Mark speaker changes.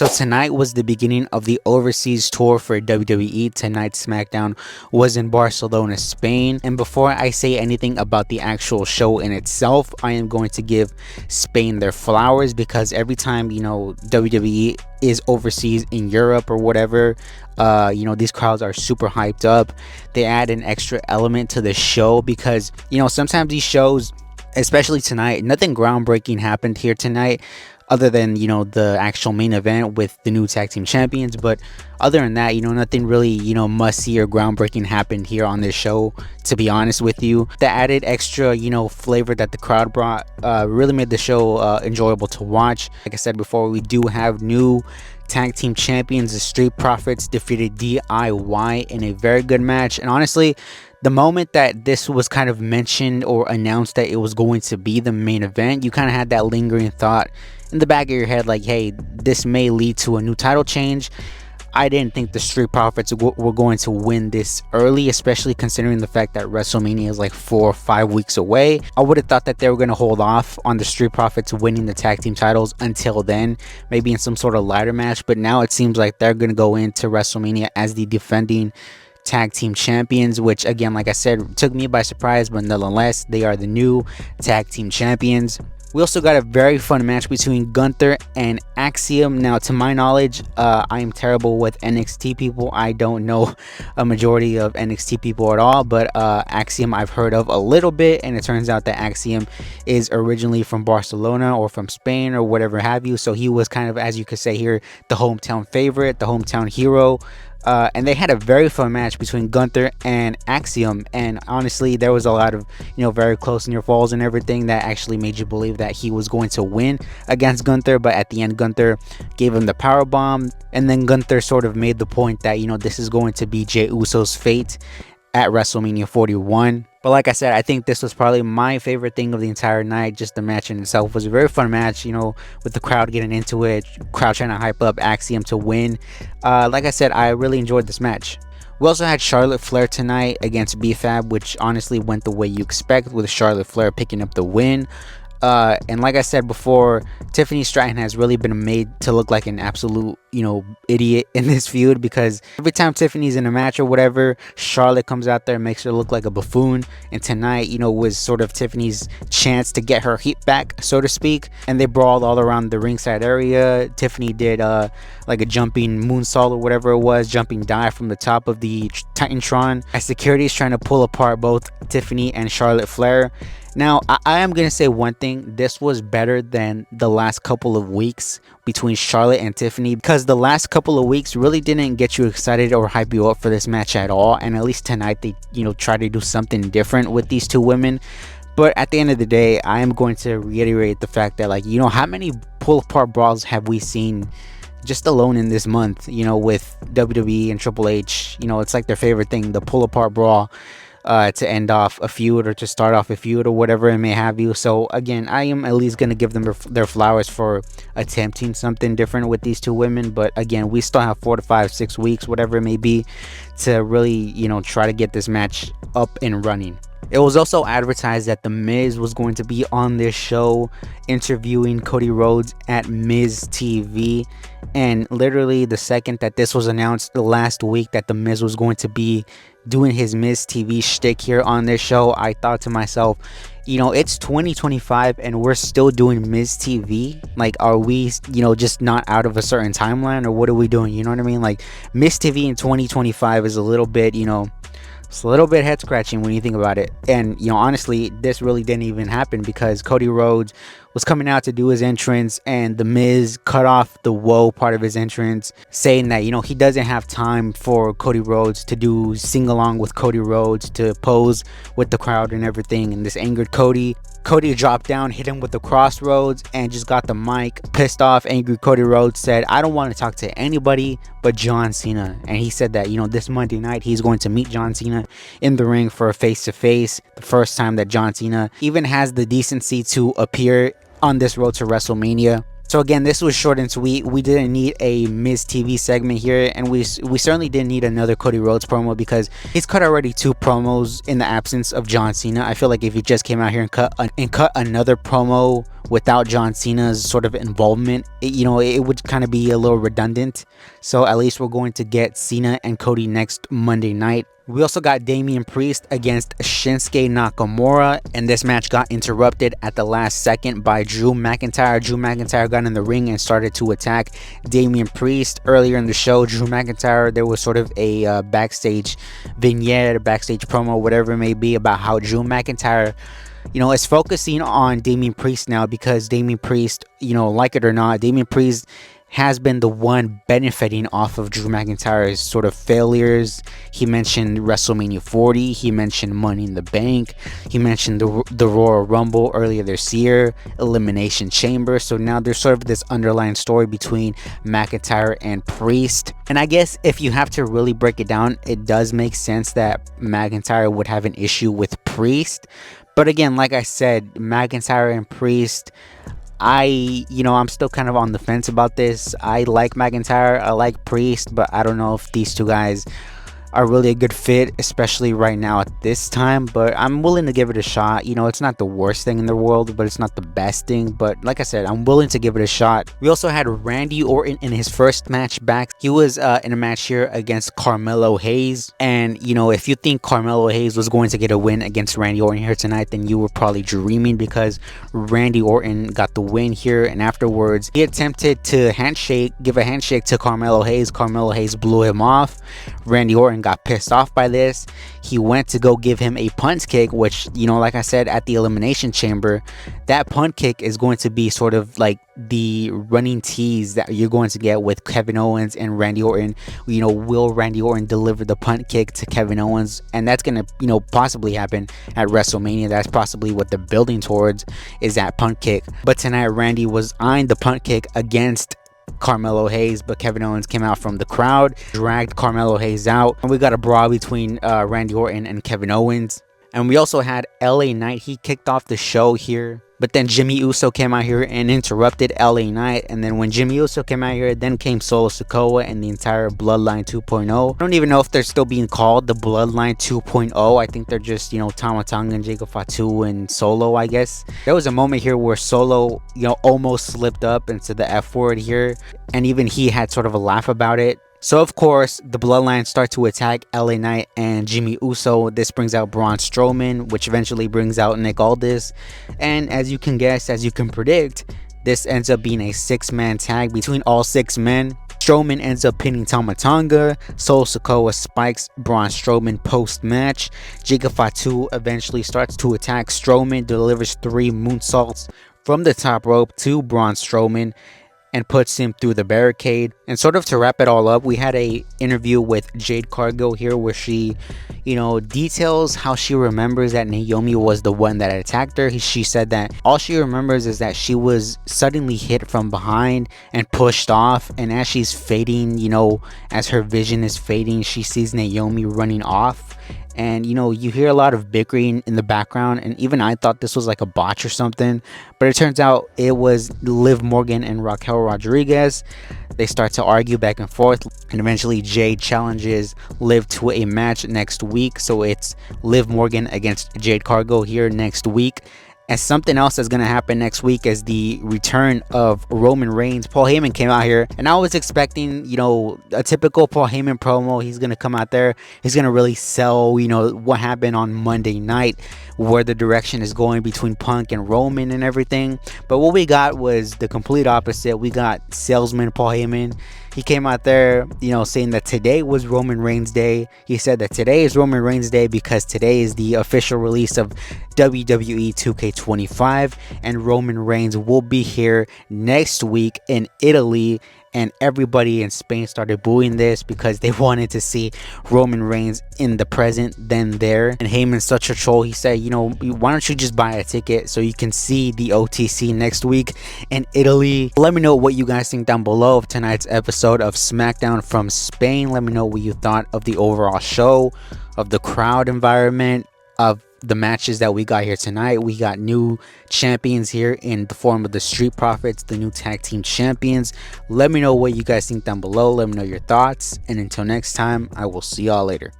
Speaker 1: So tonight was the beginning of the overseas tour for WWE. Tonight's Smackdown was in Barcelona, Spain. And before I say anything about the actual show in itself, I am going to give Spain their flowers, because every time, WWE is overseas in Europe or whatever, these crowds are super hyped up. They add an extra element to the show because, sometimes these shows, especially tonight, nothing groundbreaking happened here tonight other than the actual main event with the new tag team champions. But other than that, nothing really must see or groundbreaking happened here on this show, to be honest with you. The added extra flavor that the crowd brought really made the show enjoyable to watch. Like I said before, we do have new tag team champions. The Street Profits defeated DIY in a very good match, and honestly, the moment that this was kind of mentioned or announced that it was going to be the main event, you kind of had that lingering thought in the back of your head, like, hey, this may lead to a new title change. I didn't think the Street Profits were going to win this early, especially considering the fact that WrestleMania is like 4 or 5 weeks away. I would have thought that they were going to hold off on the Street Profits winning the tag team titles until then, maybe in some sort of ladder match. But now it seems like they're going to go into WrestleMania as the defending tag team champions, which again, like I said, took me by surprise, but nonetheless, they are the new tag team champions. We also got a very fun match between Gunther and Axiom. Now, to my knowledge, I am terrible with NXT people. I don't know a majority of NXT people at all, but Axiom I've heard of a little bit, and it turns out that Axiom is originally from Barcelona or from Spain or whatever have you. So he was kind of, as you could say here, the hometown favorite, the hometown hero. And they had a very fun match between Gunther and Axiom, and honestly, there was a lot of very close near falls and everything that actually made you believe that he was going to win against Gunther. But at the end, Gunther gave him the power bomb, and then Gunther sort of made the point that this is going to be Jey Uso's fate at WrestleMania 41. But like I said, I think this was probably my favorite thing of the entire night. Just the match in itself was a very fun match, with the crowd getting into it, crowd trying to hype up Axiom to win. Like I said, I really enjoyed this match. We also had Charlotte Flair tonight against B-Fab, which honestly went the way you expect, with Charlotte Flair picking up the win. And like I said before, Tiffany Stratton has really been made to look like an absolute, idiot in this feud, because every time Tiffany's in a match or whatever, Charlotte comes out there and makes her look like a buffoon. And tonight, was sort of Tiffany's chance to get her heat back, so to speak. And they brawled all around the ringside area. Tiffany did like a jumping moonsault or whatever it was, jumping dive from the top of the Titantron, as security is trying to pull apart both Tiffany and Charlotte Flair. Now, I am going to say one thing. This was better than the last couple of weeks between Charlotte and Tiffany, because the last couple of weeks really didn't get you excited or hype you up for this match at all. And at least tonight, they, try to do something different with these two women. But at the end of the day, I am going to reiterate the fact that, like, how many pull-apart brawls have we seen just alone in this month, with WWE and Triple H? It's like their favorite thing, the pull-apart brawl. To end off a feud or to start off a feud or whatever it may have you. So again, I am at least going to give them their flowers for attempting something different with these two women. But again, we still have 4 to 5, 6 weeks, whatever it may be, to really, try to get this match up and running. It was also advertised that The Miz was going to be on this show interviewing Cody Rhodes at Miz TV. And literally the second that this was announced last week that The Miz was going to be doing his Miz TV shtick here on this show, I thought to myself, it's 2025 and we're still doing Miz TV. Like, are we, just not out of a certain timeline, or what are we doing? You know what I mean? Like, Miz TV in 2025 is a little bit, it's a little bit head scratching when you think about it. And honestly, this really didn't even happen, because Cody Rhodes was coming out to do his entrance, and The Miz cut off the whoa part of his entrance, saying that he doesn't have time for Cody Rhodes to sing along with Cody Rhodes, to pose with the crowd and everything. And this angered Cody. Cody dropped down, hit him with the crossroads, and just got the mic. Pissed off, angry Cody Rhodes said, "I don't want to talk to anybody but John Cena." And he said that this Monday night he's going to meet John Cena in the ring for a face-to-face. The first time that John Cena even has the decency to appear on this road to WrestleMania. So again, this was short and sweet. We didn't need a Miz TV segment here, and we certainly didn't need another Cody Rhodes promo because he's cut already 2 promos in the absence of John Cena. I feel like if he just came out here and cut another promo without John Cena's sort of involvement, it would kind of be a little redundant. So at least we're going to get Cena and Cody next Monday night. We also got Damian Priest against Shinsuke Nakamura, and this match got interrupted at the last second by Drew McIntyre. Drew McIntyre got in the ring and started to attack Damian Priest. Earlier in the show, Drew McIntyre, there was sort of a backstage vignette, a backstage promo, whatever it may be, about how Drew McIntyre is focusing on Damian Priest now because Damian Priest, like it or not, Damian Priest has been the one benefiting off of Drew McIntyre's sort of failures. He mentioned WrestleMania 40, he mentioned Money in the Bank, he mentioned the Royal Rumble earlier this year, Elimination Chamber. So now there's sort of this underlying story between McIntyre and Priest. And I guess if you have to really break it down, it does make sense that McIntyre would have an issue with Priest. But again, like I said, McIntyre and Priest, I'm still kind of on the fence about this. I like McIntyre, I like Priest, but I don't know if these two guys are really a good fit, especially right now at this time. But I'm willing to give it a shot. It's not the worst thing in the world, but it's not the best thing. But like I said, I'm willing to give it a shot. We also had Randy Orton in his first match back. He was in a match here against Carmelo Hayes. And if you think Carmelo Hayes was going to get a win against Randy Orton here tonight, then you were probably dreaming, because Randy Orton got the win here, and afterwards he attempted to give a handshake to Carmelo Hayes. Carmelo Hayes blew him off. Randy Orton got pissed off by this. He went to go give him a punt kick, which, like I said, at the Elimination Chamber, that punt kick is going to be sort of like the running tease that you're going to get with Kevin Owens and Randy Orton. Will Randy Orton deliver the punt kick to Kevin Owens? And that's going to, possibly happen at WrestleMania. That's possibly what they're building towards, is that punt kick. But tonight, Randy was eyeing the punt kick against Carmelo Hayes, but Kevin Owens came out from the crowd, dragged Carmelo Hayes out, and we got a brawl between Randy Orton and Kevin Owens. And we also had LA Knight. He kicked off the show here, but then Jimmy Uso came out here and interrupted LA Knight. And then when Jimmy Uso came out here, then came Solo Sikoa and the entire Bloodline 2.0. I don't even know if they're still being called the Bloodline 2.0. I think they're just, Tama Tonga and Jacob Fatu and Solo, I guess. There was a moment here where Solo, almost slipped up into the F word here, and even he had sort of a laugh about it. So of course, the Bloodline start to attack LA Knight and Jimmy Uso. This brings out Braun Strowman, which eventually brings out Nick Aldis. And as you can guess, as you can predict, this ends up being a 6-man tag between all 6 men. Strowman ends up pinning Tama Tonga. Solo Sikoa spikes Braun Strowman post-match. Jacob Fatu eventually starts to attack Strowman, delivers 3 moonsaults from the top rope to Braun Strowman and puts him through the barricade. And sort of to wrap it all up, we had a interview with Jade Cargill here where she, details how she remembers that Naomi was the one that attacked her. She said that all she remembers is that she was suddenly hit from behind and pushed off, and as she's fading, as her vision is fading, she sees Naomi running off. And you hear a lot of bickering in the background, and even I thought this was like a botch or something, but it turns out it was Liv Morgan and Raquel Rodriguez. They start to argue back and forth, and eventually Jade challenges Liv to a match next week. So it's Liv Morgan against Jade Cargill here next week. And something else that's going to happen next week is the return of Roman Reigns. Paul Heyman came out here, and I was expecting, a typical Paul Heyman promo. He's going to come out there. He's going to really sell, what happened on Monday night, where the direction is going between Punk and Roman and everything. But what we got was the complete opposite. We got salesman Paul Heyman. He came out there, saying that today was Roman Reigns Day. He said that today is Roman Reigns Day because today is the official release of WWE 2K25, and Roman Reigns will be here next week in Italy. And everybody in Spain started booing this because they wanted to see Roman Reigns in the present then there. And Heyman's such a troll. He said, why don't you just buy a ticket so you can see the OTC next week in Italy? Let me know what you guys think down below of tonight's episode of Smackdown from Spain. Let me know what you thought of the overall show, of the crowd environment, of the matches that we got here tonight. We got new champions here in the form of the Street Profits, the new tag team champions. Let me know what you guys think down below. Let me know your thoughts. And until next time, I will see y'all later.